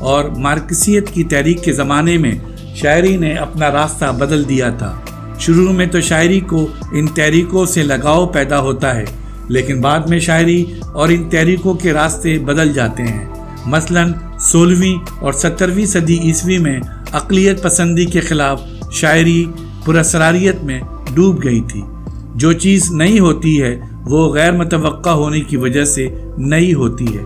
اور مارکسیت کی تحریک کے زمانے میں شاعری نے اپنا راستہ بدل دیا تھا۔ شروع میں تو شاعری کو ان تحریکوں سے لگاؤ پیدا ہوتا ہے، لیکن بعد میں شاعری اور ان تحریکوں کے راستے بدل جاتے ہیں۔ مثلاً 16ویں اور 17ویں صدی عیسوی میں اقلیت پسندی کے خلاف شاعری پراسراریت میں ڈوب گئی تھی۔ جو چیز نئی ہوتی ہے وہ غیر متوقع ہونے کی وجہ سے نئی ہوتی ہے۔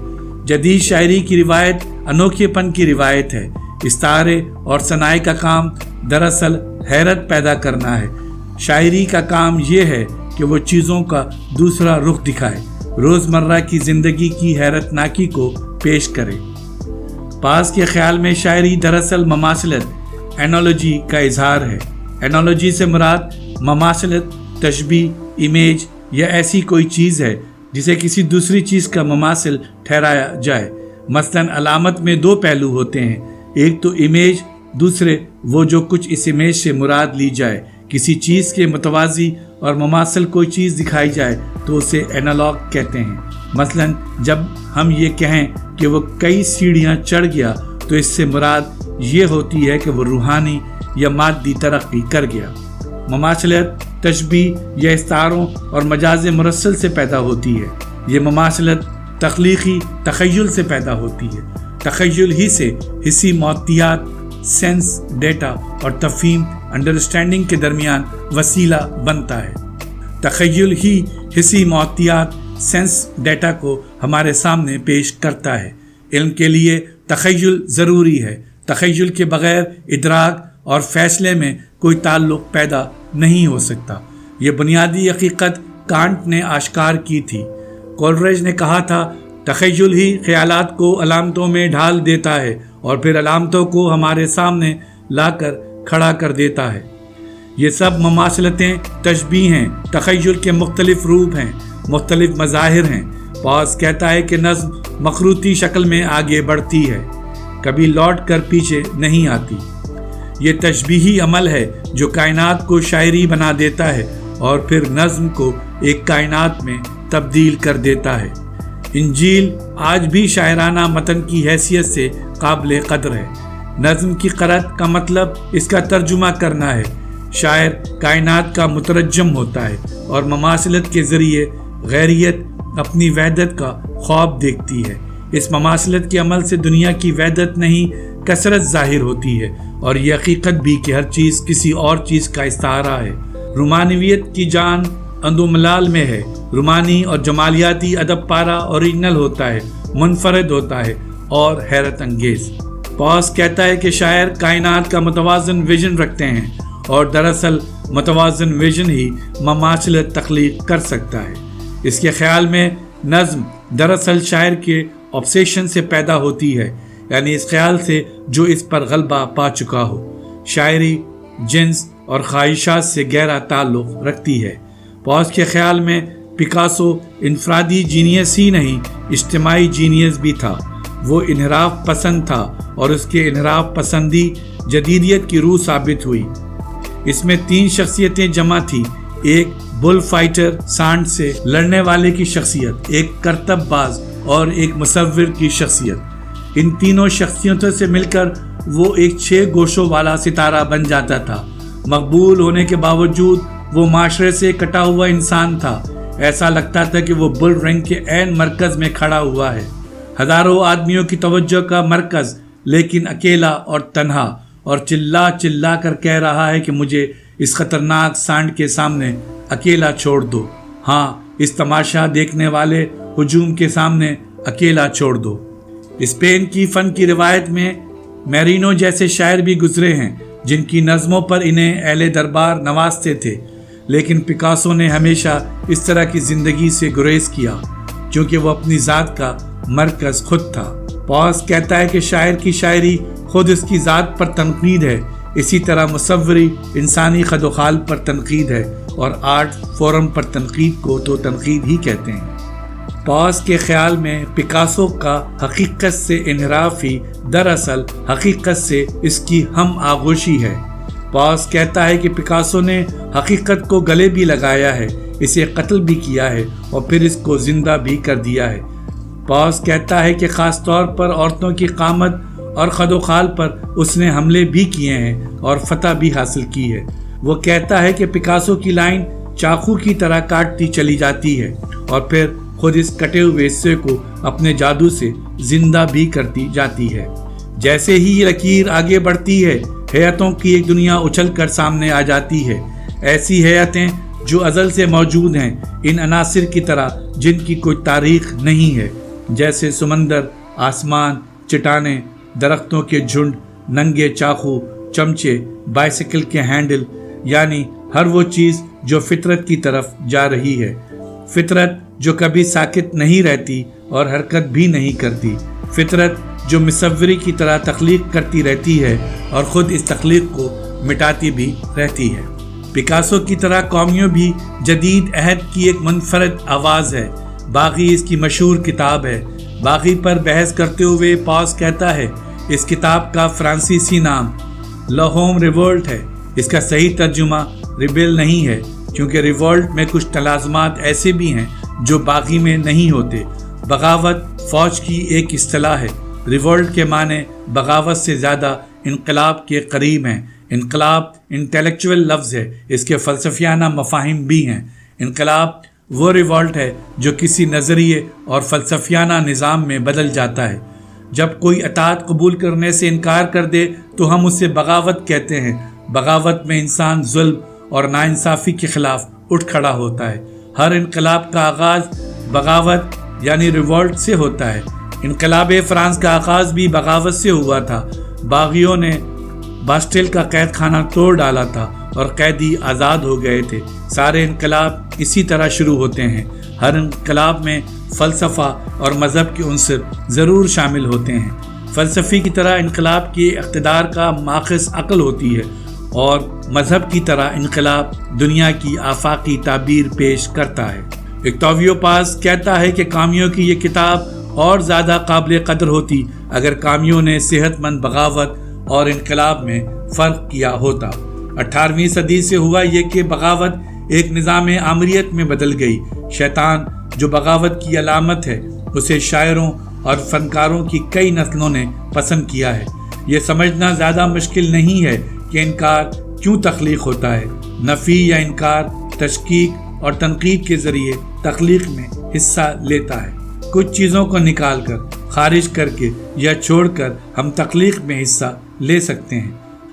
جدید شاعری کی روایت انوکھے پن کی روایت ہے۔ استعارے اور صناعی کا کام دراصل حیرت پیدا کرنا ہے۔ شاعری کا کام یہ ہے کہ وہ چیزوں کا دوسرا رخ دکھائے، روزمرہ کی زندگی کی حیرت ناکی کو پیش کرے۔ پاس کے خیال میں شاعری دراصل مماثلت، اینالوجی کا اظہار ہے۔ اینالوجی سے مراد مماثلت، تشبیہ، امیج یا ایسی کوئی چیز ہے جسے کسی دوسری چیز کا مماثل ٹھہرایا جائے۔ مثلاً علامت میں دو پہلو ہوتے ہیں، ایک تو امیج، دوسرے وہ جو کچھ اس امیج سے مراد لی جائے۔ کسی چیز کے متوازی اور مماثل کوئی چیز دکھائی جائے تو اسے اینالوگ کہتے ہیں۔ مثلاً جب ہم یہ کہیں کہ وہ کئی سیڑھیاں چڑھ گیا تو اس سے مراد یہ ہوتی ہے کہ وہ روحانی یا مادی ترقی کر گیا۔ مماثلت تشبیہ یا استعاروں اور مجاز مرسل سے پیدا ہوتی ہے۔ یہ مماثلت تخلیقی تخیل سے پیدا ہوتی ہے۔ تخیل ہی سے حسی معطیات، سینس، ڈیٹا اور تفہیم، انڈرسٹینڈنگ کے درمیان وسیلہ بنتا ہے۔ تخیل ہی حسی معطیات، سینس، ڈیٹا کو ہمارے سامنے پیش کرتا ہے۔ علم کے لیے تخیل ضروری ہے۔ تخیل کے بغیر ادراک اور فیصلے میں کوئی تعلق پیدا نہیں ہو سکتا۔ یہ بنیادی حقیقت کانٹ نے آشکار کی تھی۔ کولریج نے کہا تھا، تخیل ہی خیالات کو علامتوں میں ڈھال دیتا ہے اور پھر علامتوں کو ہمارے سامنے لا کر کھڑا کر دیتا ہے۔ یہ سب مماثلتیں تشبیہ ہیں۔ تخیل کے مختلف روپ ہیں، مختلف مظاہر ہیں۔ پاس کہتا ہے کہ نظم مخروطی شکل میں آگے بڑھتی ہے، کبھی لوٹ کر پیچھے نہیں آتی۔ یہ تشبیہی عمل ہے جو کائنات کو شاعری بنا دیتا ہے اور پھر نظم کو ایک کائنات میں تبدیل کر دیتا ہے۔ انجیل آج بھی شاعرانہ متن کی حیثیت سے قابل قدر ہے۔ نظم کی قرأت کا مطلب اس کا ترجمہ کرنا ہے۔ شاعر کائنات کا مترجم ہوتا ہے اور مماثلت کے ذریعے غیریت اپنی وحدت کا خواب دیکھتی ہے۔ اس مماثلت کے عمل سے دنیا کی وحدت نہیں کثرت ظاہر ہوتی ہے اور یہ حقیقت بھی کہ ہر چیز کسی اور چیز کا استعارہ ہے۔ رومانویت کی جان اندو ملال میں ہے۔ رومانی اور جمالیاتی ادب پارا اوریجنل ہوتا ہے، منفرد ہوتا ہے اور حیرت انگیز۔ پاس کہتا ہے کہ شاعر کائنات کا متوازن ویژن رکھتے ہیں اور دراصل متوازن ویژن ہی مماثلت تخلیق کر سکتا ہے۔ اس کے خیال میں نظم دراصل شاعر کے آبسیشن سے پیدا ہوتی ہے، یعنی اس خیال سے جو اس پر غلبہ پا چکا ہو۔ شاعری جنس اور خواہشات سے گہرا تعلق رکھتی ہے۔ پاس کے خیال میں پکاسو انفرادی جینیس ہی نہیں، اجتماعی جینیس بھی تھا۔ وہ انحراف پسند تھا اور اس کے انحراف پسندی جدیدیت کی روح ثابت ہوئی۔ اس میں 3 شخصیتیں جمع تھی، ایک بل فائٹر سانڈ سے لڑنے والے کی شخصیت، ایک کرتب باز اور ایک مصور کی شخصیت۔ ان تینوں شخصیتوں سے مل کر وہ ایک 6 گوشوں والا ستارہ بن جاتا تھا۔ مقبول ہونے کے باوجود وہ معاشرے سے کٹا ہوا انسان تھا۔ ایسا لگتا تھا کہ وہ بل رنگ کے عین مرکز میں کھڑا ہوا ہے، ہزاروں آدمیوں کی توجہ کا مرکز، لیکن اکیلا اور تنہا، اور چلا چلا کر کہہ رہا ہے کہ مجھے اس خطرناک سانڈ کے سامنے اکیلا چھوڑ دو۔ ہاں، اس تماشا دیکھنے والے ہجوم کے سامنے اکیلا چھوڑ دو۔ اسپین کی فن کی روایت میں میرینو جیسے شاعر بھی گزرے ہیں جن کی نظموں پر انہیں اہل دربار نوازتے تھے، لیکن پکاسو نے ہمیشہ اس طرح کی زندگی سے گریز کیا کیونکہ وہ اپنی ذات کا مرکز خود تھا۔ پاس کہتا ہے کہ شاعر کی شاعری خود اس کی ذات پر تنقید ہے، اسی طرح مصوری انسانی خد و خال پر تنقید ہے اور آرٹ فورم پر تنقید کو تو تنقید ہی کہتے ہیں۔ پاس کے خیال میں پکاسو کا حقیقت سے انحراف ہی دراصل حقیقت سے اس کی ہم آغوشی ہے۔ پاس کہتا ہے کہ پکاسو نے حقیقت کو گلے بھی لگایا ہے، اسے قتل بھی کیا ہے اور پھر اس کو زندہ بھی کر دیا ہے۔ پاس کہتا ہے کہ خاص طور پر عورتوں کی قامت اور خد و خال پر اس نے حملے بھی کیے ہیں اور فتح بھی حاصل کی ہے۔ وہ کہتا ہے کہ پکاسو کی لائن چاقو کی طرح کاٹتی چلی جاتی ہے اور پھر خود اس کٹے ہوئے حصے کو اپنے جادو سے زندہ بھی کرتی جاتی ہے۔ جیسے ہی یہ لکیر آگے بڑھتی ہے، ہیئتوں کی ایک دنیا اچھل کر سامنے آ جاتی ہے، ایسی ہیئتیں جو ازل سے موجود ہیں، ان عناصر کی طرح جن کی کوئی تاریخ نہیں ہے، جیسے سمندر، آسمان، چٹانیں، درختوں کے جھنڈ، ننگے چاقو، چمچے، بائسیکل کے ہینڈل، یعنی ہر وہ چیز جو فطرت کی طرف جا رہی ہے، فطرت جو کبھی ساکت نہیں رہتی اور حرکت بھی نہیں کرتی، فطرت جو مصوری کی طرح تخلیق کرتی رہتی ہے اور خود اس تخلیق کو مٹاتی بھی رہتی ہے۔ پکاسو کی طرح کامیو بھی جدید عہد کی ایک منفرد آواز ہے۔ باغی اس کی مشہور کتاب ہے۔ باغی پر بحث کرتے ہوئے پاس کہتا ہے، اس کتاب کا فرانسیسی نام لاہوم ریولٹ ہے۔ اس کا صحیح ترجمہ ریبیل نہیں ہے، کیونکہ ریولٹ میں کچھ تلازمات ایسے بھی ہیں جو باغی میں نہیں ہوتے۔ بغاوت فوج کی ایک اصطلاح ہے۔ ریولٹ کے معنی بغاوت سے زیادہ انقلاب کے قریب ہیں۔ انقلاب انٹیلیکچول لفظ ہے، اس کے فلسفیانہ مفاہیم بھی ہیں۔ انقلاب وہ ریولٹ ہے جو کسی نظریے اور فلسفیانہ نظام میں بدل جاتا ہے۔ جب کوئی اطاعت قبول کرنے سے انکار کر دے تو ہم اسے بغاوت کہتے ہیں۔ بغاوت میں انسان ظلم اور ناانصافی کے خلاف اٹھ کھڑا ہوتا ہے۔ ہر انقلاب کا آغاز بغاوت یعنی ریولٹ سے ہوتا ہے۔ انقلاب فرانس کا آغاز بھی بغاوت سے ہوا تھا۔ باغیوں نے باسٹیل کا قید خانہ توڑ ڈالا تھا اور قیدی آزاد ہو گئے تھے۔ سارے انقلاب اسی طرح شروع ہوتے ہیں۔ ہر انقلاب میں فلسفہ اور مذہب کے عنصر ضرور شامل ہوتے ہیں۔ فلسفی کی طرح انقلاب کے اقتدار کا ماخذ عقل ہوتی ہے اور مذہب کی طرح انقلاب دنیا کی آفاقی تعبیر پیش کرتا ہے۔ اکتاویو پاز کہتا ہے کہ کامیو کی یہ کتاب اور زیادہ قابل قدر ہوتی اگر کامیو نے صحت مند بغاوت اور انقلاب میں فرق کیا ہوتا۔ 18ویں صدی سے ہوا یہ کہ بغاوت ایک نظام آمریت میں بدل گئی۔ شیطان جو بغاوت کی علامت ہے، اسے شاعروں اور فنکاروں کی کئی نسلوں نے پسند کیا ہے۔ یہ سمجھنا زیادہ مشکل نہیں ہے کہ انکار کیوں تخلیق ہوتا ہے۔ نفی یا انکار تشکیک اور تنقید کے ذریعے تخلیق میں حصہ لیتا ہے۔ کچھ چیزوں کو نکال کر، خارج کر کے یا چھوڑ کر ہم تخلیق میں حصہ لے سکتے ہیں۔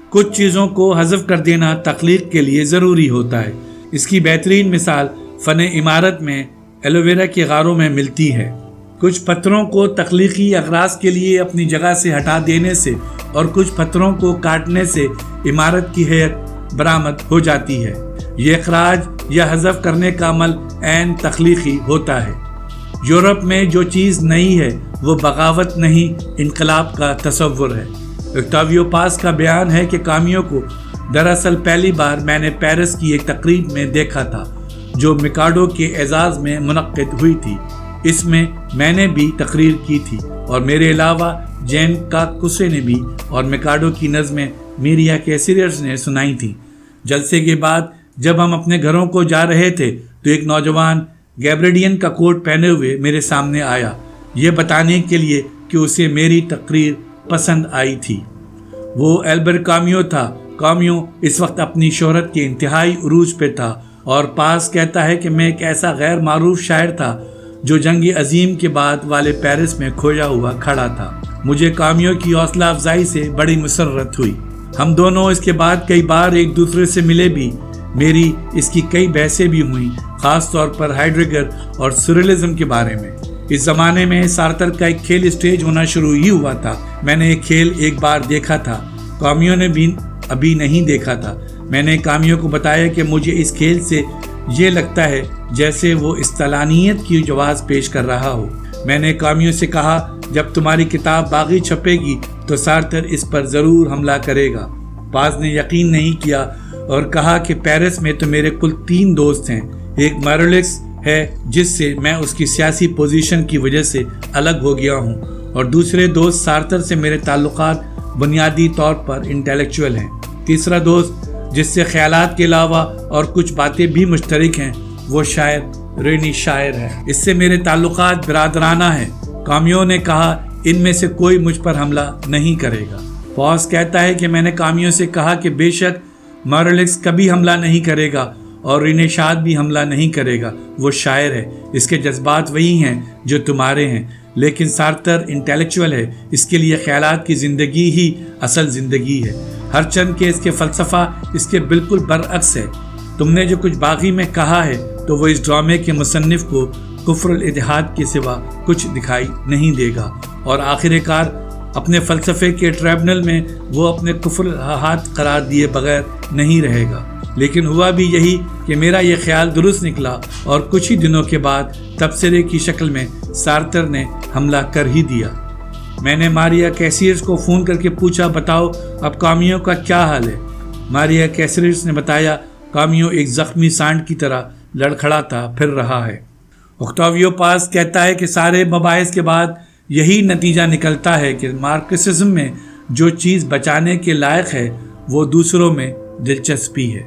کچھ چیزوں کو حذف کر دینا تخلیق کے لیے ضروری ہوتا ہے۔ اس کی بہترین مثال فن عمارت میں ایلوویرا کے غاروں میں ملتی ہے۔ کچھ پتھروں کو تخلیقی اغراض کے لیے اپنی جگہ سے ہٹا دینے سے اور کچھ پتھروں کو کاٹنے سے عمارت کی ہیئت برآمد ہو جاتی ہے۔ یہ اخراج یا حذف کرنے کا عمل عین تخلیقی ہوتا ہے۔ یورپ میں جو چیز نئی ہے وہ بغاوت نہیں، انقلاب کا تصور ہے۔ اکتاویو پاز کا بیان ہے کہ کامیو کو دراصل پہلی بار میں نے پیرس کی ایک تقریب میں دیکھا تھا جو میکاڈو کے اعزاز میں منعقد ہوئی تھی۔ اس میں میں نے بھی تقریر کی تھی اور میرے علاوہ جین کاکوسے نے بھی اور میکاڈو کی نظمیں میریا کیسریئرز نے سنائی تھیں۔ جلسے کے بعد جب ہم اپنے گھروں کو جا رہے تھے تو ایک نوجوان گیبریڈین کا کوٹ پہنے ہوئے میرے سامنے آیا، یہ بتانے کے لیے کہ اسے میری تقریر پسند آئی تھی۔ وہ البر کامیو تھا۔ کامیو اس وقت اپنی شہرت کے انتہائی عروج پہ تھا اور پاس کہتا ہے کہ میں ایک ایسا غیر معروف شاعر تھا جو جنگ عظیم کے بعد والے پیرس میں کھویا ہوا کھڑا تھا۔ مجھے کامیو کی حوصلہ افزائی سے بڑی مسرت ہوئی۔ ہم دونوں اس کے بعد کئی بار ایک دوسرے سے ملے بھی۔ میری اس کی کئی بحثیں بھی ہوئیں، خاص طور پر ہائیڈریگر اور سوریلزم کے بارے میں۔ اس زمانے میں سارتر کا ایک کھیل اسٹیج ہونا شروع ہی ہوا تھا۔ میں نے ایک کھیل ایک بار دیکھا تھا، کامیو نے بھی ابھی نہیں دیکھا تھا۔ میں نے کامیو کو بتایا کہ مجھے اس کھیل سے یہ لگتا ہے جیسے وہ استعلانیت کی جواز پیش کر رہا ہو۔ میں نے کامیو سے کہا، جب تمہاری کتاب باغی چھپے گی تو سارتر اس پر ضرور حملہ کرے گا۔ پاز نے یقین نہیں کیا اور کہا کہ پیرس میں تو میرے کل 3 دوست ہیں۔ ایک میرولکس ہے جس سے میں اس کی سیاسی پوزیشن کی وجہ سے الگ ہو گیا ہوں، اور دوسرے دوست سارتر سے میرے تعلقات بنیادی طور پر انٹیلیکچول ہیں۔ تیسرا دوست جس سے خیالات کے علاوہ اور کچھ باتیں بھی مشترک ہیں وہ شاعر رینی شاعر ہے۔ اس سے میرے تعلقات برادرانہ ہیں۔ کامیو نے کہا ان میں سے کوئی مجھ پر حملہ نہیں کرے گا۔ پوس کہتا ہے کہ میں نے کامیوں سے کہا کہ بے شک مورلیکس کبھی حملہ نہیں کرے گا اور رینے شاد بھی حملہ نہیں کرے گا، وہ شاعر ہے، اس کے جذبات وہی ہیں جو تمہارے ہیں، لیکن سارتر انٹیلیکچوئل ہے، اس کے لیے خیالات کی زندگی ہی اصل زندگی ہے، ہر چند کے اس کے فلسفہ اس کے بالکل برعکس ہے۔ تم نے جو کچھ باغی میں کہا ہے تو وہ اس ڈرامے کے مصنف کو کفر الاتحاد کے سوا کچھ دکھائی نہیں دے گا، اور آخر کار اپنے فلسفے کے ٹریبونل میں وہ اپنے کفر الاتحاد قرار دیے بغیر نہیں رہے گا۔ لیکن ہوا بھی یہی کہ میرا یہ خیال درست نکلا، اور کچھ ہی دنوں کے بعد تبصرے کی شکل میں سارتر نے حملہ کر ہی دیا۔ میں نے ماریا کیسیرس کو فون کر کے پوچھا، بتاؤ اب کامیوں کا کیا حال ہے؟ ماریا کیسیرس نے بتایا، کامیوں ایک زخمی سانڈ کی طرح لڑکھڑاتا پھر رہا ہے۔ اوکٹاویو پاس کہتا ہے کہ سارے مباحث کے بعد یہی نتیجہ نکلتا ہے کہ مارکسزم میں جو چیز بچانے کے لائق ہے وہ دوسروں میں دلچسپی ہے۔